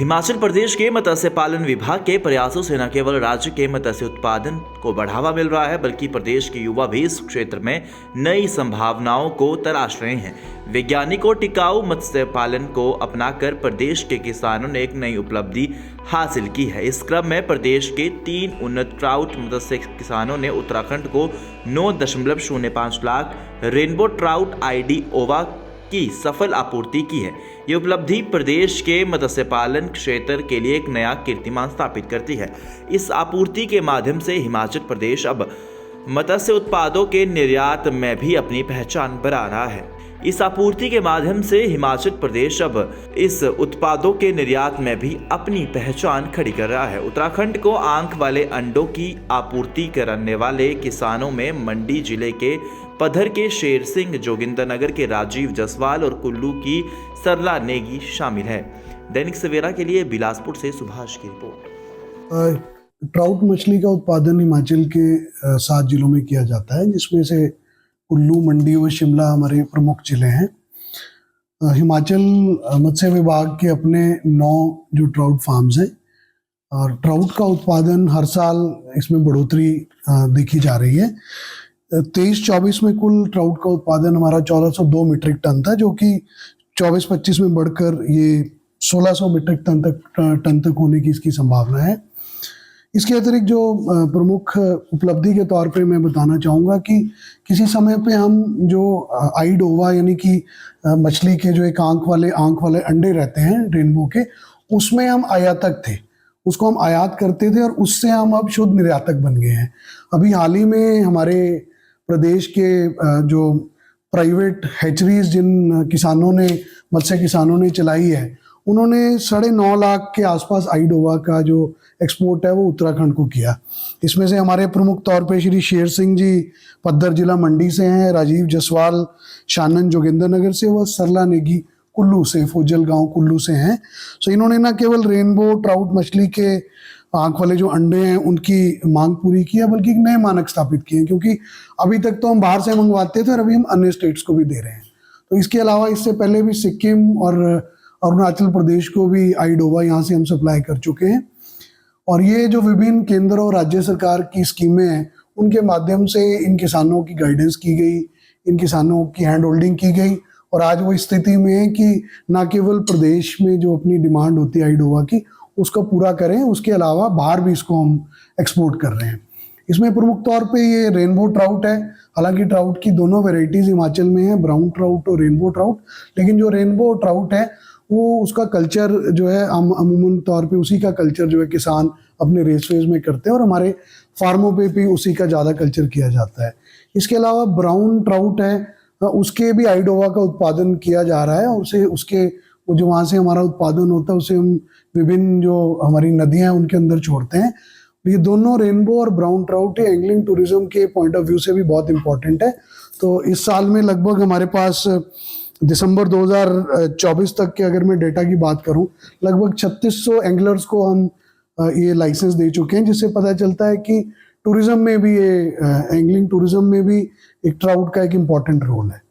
हिमाचल प्रदेश के मत्स्य पालन विभाग के प्रयासों से न केवल राज्य के मत्स्य उत्पादन को बढ़ावा मिल रहा है, बल्कि प्रदेश के युवा भी इस क्षेत्र में नई संभावनाओं को तलाश रहे हैं। वैज्ञानिकों टिकाऊ मत्स्य पालन को अपनाकर प्रदेश के किसानों ने एक नई उपलब्धि हासिल की है। इस क्रम में प्रदेश के 3 उन्नत ट्राउट मत्स्य किसानों ने उत्तराखंड को 9.05 लाख रेनबो ट्राउट आईडी ओवा की सफल आपूर्ति की है। ये उपलब्धि प्रदेश के मत्स्य पालन क्षेत्र के लिए एक नया कीर्तिमान स्थापित करती है। इस आपूर्ति के माध्यम से हिमाचल प्रदेश अब मत्स्य उत्पादों के निर्यात में भी अपनी पहचान बना रहा है। इस आपूर्ति के माध्यम से हिमाचल प्रदेश अब इस उत्पादों के निर्यात में भी अपनी पहचान खड़ी कर रहा है। उत्तराखंड को आंख वाले अंडों की आपूर्ति करने वाले किसानों में मंडी जिले के पधर के शेर सिंह, जोगिंद्रनगर के राजीव जसवाल और कुल्लू की सरला नेगी शामिल है। दैनिक सवेरा के लिए बिलासपुर से सुभाष की रिपोर्ट। ट्राउट मछली का उत्पादन हिमाचल के 7 जिलों में किया जाता है, जिसमें से कुल्लू, मंडी और शिमला हमारे प्रमुख जिले हैं। हिमाचल मत्स्य विभाग के अपने 9 जो ट्राउट फार्म्स हैं और ट्राउट का उत्पादन हर साल इसमें बढ़ोतरी देखी जा रही है। 23-24 में कुल ट्राउट का उत्पादन हमारा 1402 मीट्रिक टन था, जो कि 24-25 में बढ़कर ये 1600 मीट्रिक टन तक होने की इसकी संभावना है। इसके अतिरिक्त जो प्रमुख उपलब्धि के तौर पे मैं बताना चाहूँगा कि किसी समय पे हम जो आइड ओवा यानी कि मछली के जो एक आंख वाले अंडे रहते हैं रेनबो के, उसमें हम आयातक थे, उसको हम आयात करते थे और उससे हम अब शुद्ध निर्यातक बन गए हैं। अभी हाल ही में हमारे प्रदेश के जो प्राइवेट हैचरीज जिन किसानों ने मत्स्य किसानों ने चलाई है, उन्होंने 9.5 लाख के आसपास आइडोवा का जो एक्सपोर्ट है वो उत्तराखंड को किया। इसमें से हमारे प्रमुख तौर पे श्री शेर सिंह जी पद्दर जिला मंडी से हैं, राजीव जसवाल शानन जोगिंद्रनगर से, व सरला नेगी कुल्लू से, फोजल गांव कुल्लू से हैं। सो इन्होंने न केवल रेनबो ट्राउट मछली के आंख वाले जो अंडे हैं उनकी मांग पूरी की है, बल्कि एक नए मानक स्थापित किए हैं, क्योंकि अभी तक तो हम बाहर से मंगवाते थे और अभी हम अन्य स्टेट्स को भी दे रहे हैं। तो इसके अलावा इससे पहले भी सिक्किम और अरुणाचल प्रदेश को भी आइडोवा यहाँ से हम सप्लाई कर चुके हैं। और ये जो विभिन्न केंद्र और राज्य सरकार की स्कीमें हैं, उनके माध्यम से इन किसानों की गाइडेंस की गई, इन किसानों की हैंड होल्डिंग की गई और आज वो स्थिति में है कि न केवल प्रदेश में जो अपनी डिमांड होती है आइडोवा की उसको पूरा करें, उसके अलावा बाहर भी इसको हम एक्सपोर्ट कर रहे हैं। इसमें प्रमुख तौर पे ये रेनबो ट्राउट है। हालांकि ट्राउट की दोनों वेराइटीज़ हिमाचल में है, ब्राउन ट्राउट और रेनबो ट्राउट, लेकिन जो रेनबो ट्राउट है वो उसका कल्चर जो है अमूमन तौर पे उसी का कल्चर जो है किसान अपने रेसवेज में करते हैं और हमारे फार्मों पे भी उसी का ज़्यादा कल्चर किया जाता है। इसके अलावा ब्राउन ट्राउट है, उसके भी आइडोवा का उत्पादन किया जा रहा है और उसके जो वहाँ से हमारा उत्पादन होता है उसे हम विभिन्न जो हमारी नदियाँ हैं उनके अंदर छोड़ते हैं। ये दोनों रेनबो और ब्राउन ट्राउट एंगलिंग टूरिज्म के पॉइंट ऑफ व्यू से भी बहुत इंपॉर्टेंट है। तो इस साल में लगभग हमारे पास दिसंबर 2024 तक के अगर मैं डेटा की बात करूं, लगभग 3600 एंगलर्स को हम ये लाइसेंस दे चुके हैं, जिससे पता चलता है कि टूरिज्म में भी ये एंगलिंग टूरिज्म में भी एक ट्राउट का एक इम्पॉर्टेंट रोल है।